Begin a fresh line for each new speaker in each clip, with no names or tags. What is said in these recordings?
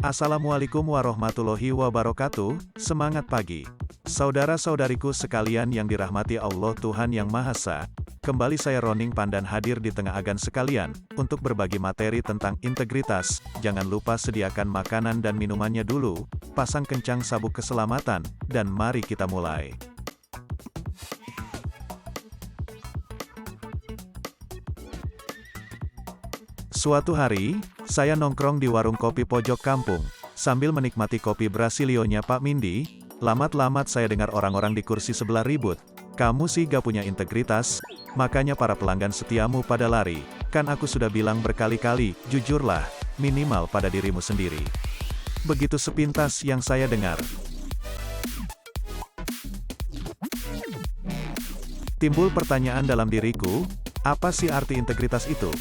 Assalamualaikum warahmatullahi wabarakatuh, semangat pagi. Saudara-saudariku sekalian yang dirahmati Allah Tuhan Yang Maha Esa, kembali saya Roning Pandan hadir di tengah agan sekalian, untuk berbagi materi tentang integritas. Jangan lupa sediakan makanan dan minumannya dulu, pasang kencang sabuk keselamatan, dan mari kita mulai. Suatu hari, saya nongkrong di warung kopi pojok kampung, sambil menikmati kopi Brasilionya Pak Mindi. Lamat-lamat saya dengar orang-orang di kursi sebelah ribut. Kamu sih gak punya integritas, makanya para pelanggan setiamu pada lari. Kan aku sudah bilang berkali-kali, jujurlah, minimal pada dirimu sendiri. Begitu sepintas yang saya dengar. Timbul pertanyaan dalam diriku, apa sih arti integritas itu?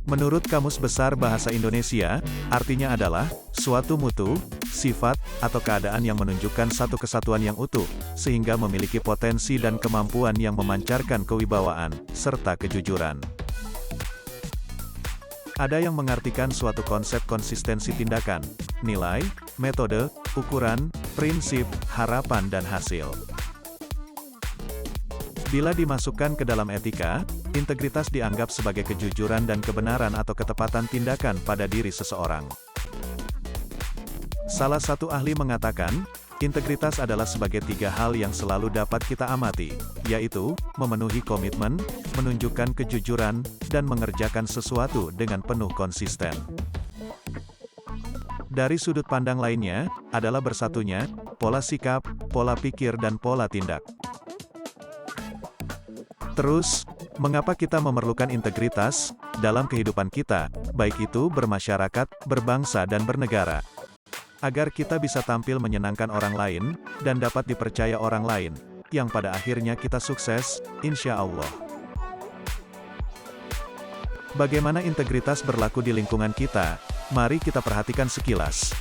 Menurut Kamus Besar Bahasa Indonesia, artinya adalah suatu mutu, sifat, atau keadaan yang menunjukkan satu kesatuan yang utuh, sehingga memiliki potensi dan kemampuan yang memancarkan kewibawaan, serta kejujuran. Ada yang mengartikan suatu konsep konsistensi tindakan, nilai, metode, ukuran, prinsip, harapan dan hasil. Bila dimasukkan ke dalam etika, integritas dianggap sebagai kejujuran dan kebenaran atau ketepatan tindakan pada diri seseorang. Salah satu ahli mengatakan, integritas adalah sebagai tiga hal yang selalu dapat kita amati, yaitu, memenuhi komitmen, menunjukkan kejujuran, dan mengerjakan sesuatu dengan penuh konsisten. Dari sudut pandang lainnya, adalah bersatunya, pola sikap, pola pikir dan pola tindak. Terus, mengapa kita memerlukan integritas dalam kehidupan kita, baik itu bermasyarakat, berbangsa dan bernegara? Agar kita bisa tampil menyenangkan orang lain, dan dapat dipercaya orang lain, yang pada akhirnya kita sukses, insya Allah. Bagaimana integritas berlaku di lingkungan kita? Mari kita perhatikan sekilas.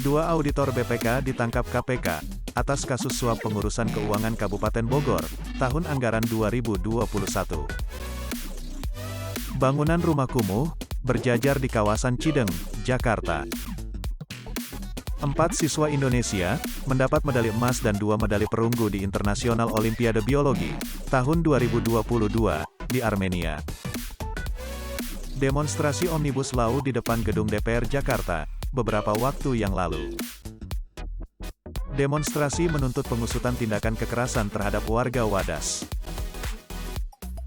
Dua auditor BPK ditangkap KPK atas kasus suap pengurusan keuangan Kabupaten Bogor, tahun anggaran 2021. Bangunan rumah kumuh, berjajar di kawasan Cideng, Jakarta. 4 siswa Indonesia, mendapat medali emas dan 2 medali perunggu di Internasional Olimpiade Biologi, tahun 2022, di Armenia. Demonstrasi Omnibus Law di depan gedung DPR Jakarta, beberapa waktu yang lalu. Demonstrasi menuntut pengusutan tindakan kekerasan terhadap warga Wadas.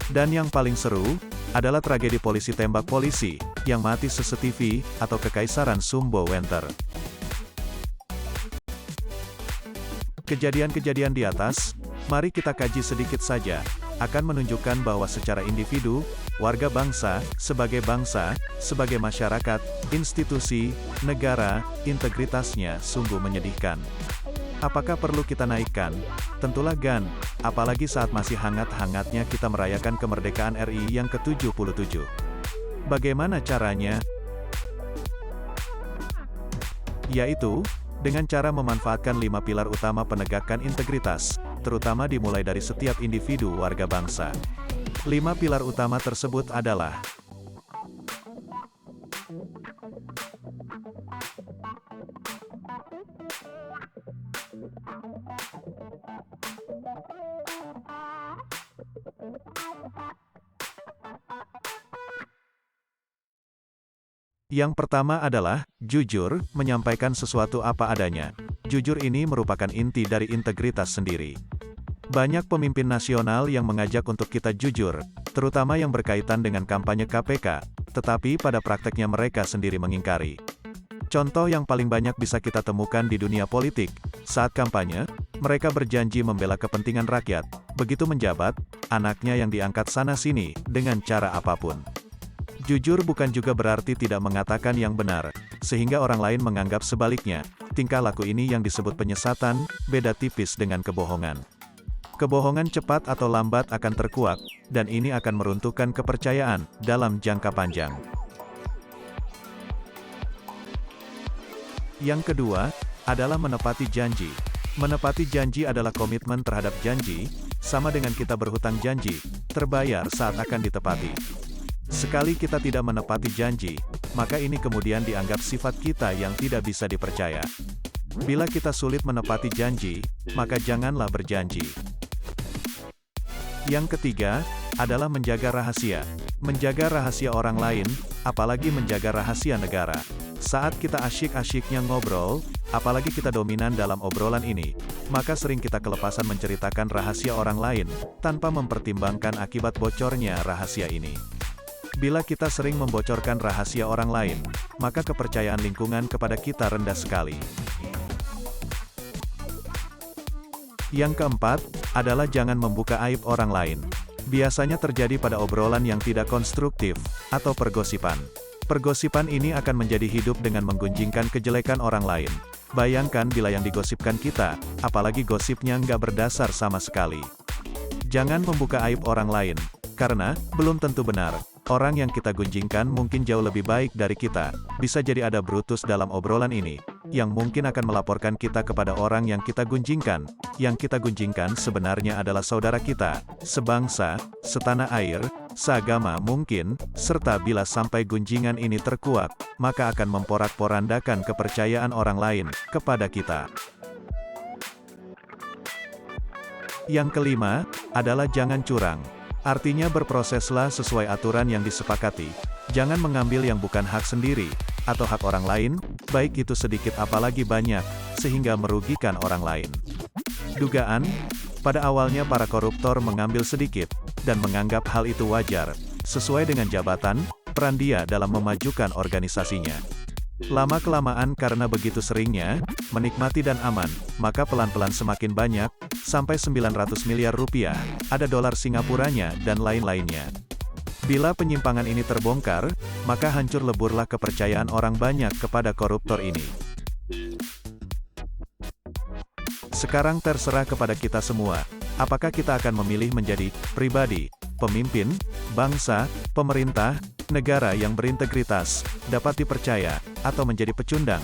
Dan yang paling seru, adalah tragedi polisi tembak polisi, yang mati CCTV, atau Kekaisaran Sumbo Winter. Kejadian-kejadian di atas, mari kita kaji sedikit saja, akan menunjukkan bahwa secara individu, warga bangsa, sebagai masyarakat, institusi, negara, integritasnya sungguh menyedihkan. Apakah perlu kita naikkan? Tentulah gan, apalagi saat masih hangat-hangatnya kita merayakan kemerdekaan RI yang ke-77. Bagaimana caranya? Yaitu, dengan cara memanfaatkan 5 pilar utama penegakan integritas, terutama dimulai dari setiap individu warga bangsa. 5 pilar utama tersebut adalah: yang pertama adalah, jujur, menyampaikan sesuatu apa adanya. Jujur ini merupakan inti dari integritas sendiri. Banyak pemimpin nasional yang mengajak untuk kita jujur, terutama yang berkaitan dengan kampanye KPK, tetapi pada prakteknya mereka sendiri mengingkari. Contoh yang paling banyak bisa kita temukan di dunia politik, saat kampanye, mereka berjanji membela kepentingan rakyat, begitu menjabat, anaknya yang diangkat sana-sini, dengan cara apapun. Jujur bukan juga berarti tidak mengatakan yang benar, sehingga orang lain menganggap sebaliknya. Tingkah laku ini yang disebut penyesatan, beda tipis dengan kebohongan. Kebohongan cepat atau lambat akan terkuak, dan ini akan meruntuhkan kepercayaan dalam jangka panjang. Yang kedua, adalah menepati janji. Menepati janji adalah komitmen terhadap janji, sama dengan kita berhutang janji, terbayar saat akan ditepati. Sekali kita tidak menepati janji, maka ini kemudian dianggap sifat kita yang tidak bisa dipercaya. Bila kita sulit menepati janji, maka janganlah berjanji. Yang ketiga, adalah menjaga rahasia. Menjaga rahasia orang lain, apalagi menjaga rahasia negara. Saat kita asyik-asyiknya ngobrol, apalagi kita dominan dalam obrolan ini, maka sering kita kelepasan menceritakan rahasia orang lain, tanpa mempertimbangkan akibat bocornya rahasia ini. Bila kita sering membocorkan rahasia orang lain, maka kepercayaan lingkungan kepada kita rendah sekali. Yang keempat, adalah jangan membuka aib orang lain. Biasanya terjadi pada obrolan yang tidak konstruktif, atau pergosipan. Pergosipan ini akan menjadi hidup dengan menggunjingkan kejelekan orang lain. Bayangkan bila yang digosipkan kita, apalagi gosipnya nggak berdasar sama sekali. Jangan membuka aib orang lain, karena belum tentu benar. Orang yang kita gunjingkan mungkin jauh lebih baik dari kita. Bisa jadi ada Brutus dalam obrolan ini, yang mungkin akan melaporkan kita kepada orang yang kita gunjingkan. Yang kita gunjingkan sebenarnya adalah saudara kita, sebangsa, setanah air, seagama mungkin, serta bila sampai gunjingan ini terkuak, maka akan memporak-porandakan kepercayaan orang lain kepada kita. Yang kelima, adalah jangan curang. Artinya berproseslah sesuai aturan yang disepakati. Jangan mengambil yang bukan hak sendiri, atau hak orang lain, baik itu sedikit apalagi banyak, sehingga merugikan orang lain. Dugaan, pada awalnya para koruptor mengambil sedikit, dan menganggap hal itu wajar, sesuai dengan jabatan, peran dia dalam memajukan organisasinya. Lama-kelamaan karena begitu seringnya, menikmati dan aman, maka pelan-pelan semakin banyak, sampai 900 miliar rupiah, ada dolar Singapuranya, dan lain-lainnya. Bila penyimpangan ini terbongkar, maka hancur leburlah kepercayaan orang banyak kepada koruptor ini. Sekarang terserah kepada kita semua, apakah kita akan memilih menjadi pribadi, pemimpin, bangsa, pemerintah, negara yang berintegritas, dapat dipercaya, atau menjadi pecundang.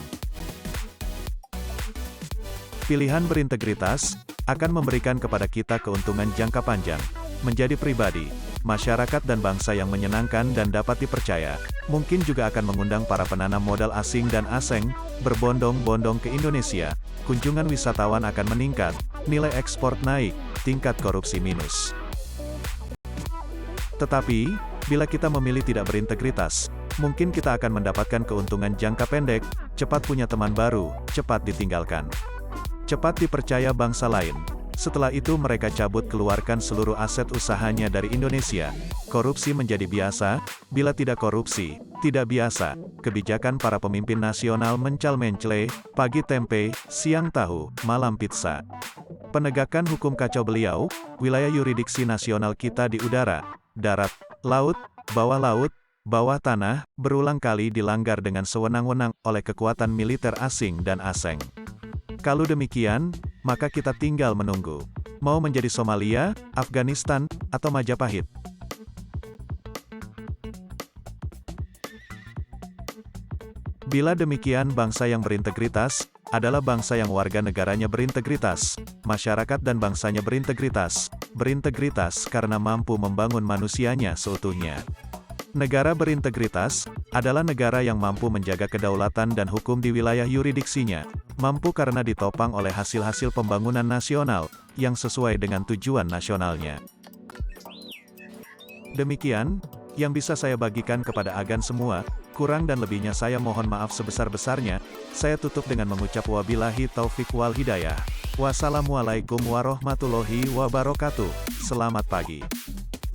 Pilihan berintegritas akan memberikan kepada kita keuntungan jangka panjang, menjadi pribadi, masyarakat dan bangsa yang menyenangkan dan dapat dipercaya, mungkin juga akan mengundang para penanam modal asing dan asing, berbondong-bondong ke Indonesia, kunjungan wisatawan akan meningkat, nilai ekspor naik, tingkat korupsi minus. Tetapi, bila kita memilih tidak berintegritas, mungkin kita akan mendapatkan keuntungan jangka pendek, cepat punya teman baru, cepat ditinggalkan. Cepat dipercaya bangsa lain. Setelah itu mereka cabut keluarkan seluruh aset usahanya dari Indonesia. Korupsi menjadi biasa, bila tidak korupsi, tidak biasa. Kebijakan para pemimpin nasional mencal-mencle, pagi tempe, siang tahu, malam pizza. Penegakan hukum kacau beliau, wilayah yuridiksi nasional kita di udara, darat, laut, bawah tanah, berulang kali dilanggar dengan sewenang-wenang oleh kekuatan militer asing dan asing. Kalau demikian, maka kita tinggal menunggu. Mau menjadi Somalia, Afghanistan, atau Majapahit? Bila demikian, bangsa yang berintegritas adalah bangsa yang warga negaranya berintegritas, masyarakat dan bangsanya berintegritas. Berintegritas karena mampu membangun manusianya seutuhnya. Negara berintegritas adalah negara yang mampu menjaga kedaulatan dan hukum di wilayah yuridiksinya, mampu karena ditopang oleh hasil-hasil pembangunan nasional yang sesuai dengan tujuan nasionalnya. Demikian yang bisa saya bagikan kepada agan semua, kurang dan lebihnya saya mohon maaf sebesar-besarnya. Saya tutup dengan mengucap wabillahi taufik wal hidayah. Wassalamualaikum warahmatullahi wabarakatuh. Selamat pagi.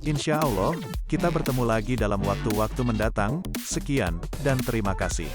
Insya Allah, kita bertemu lagi dalam waktu-waktu mendatang. Sekian, dan terima kasih.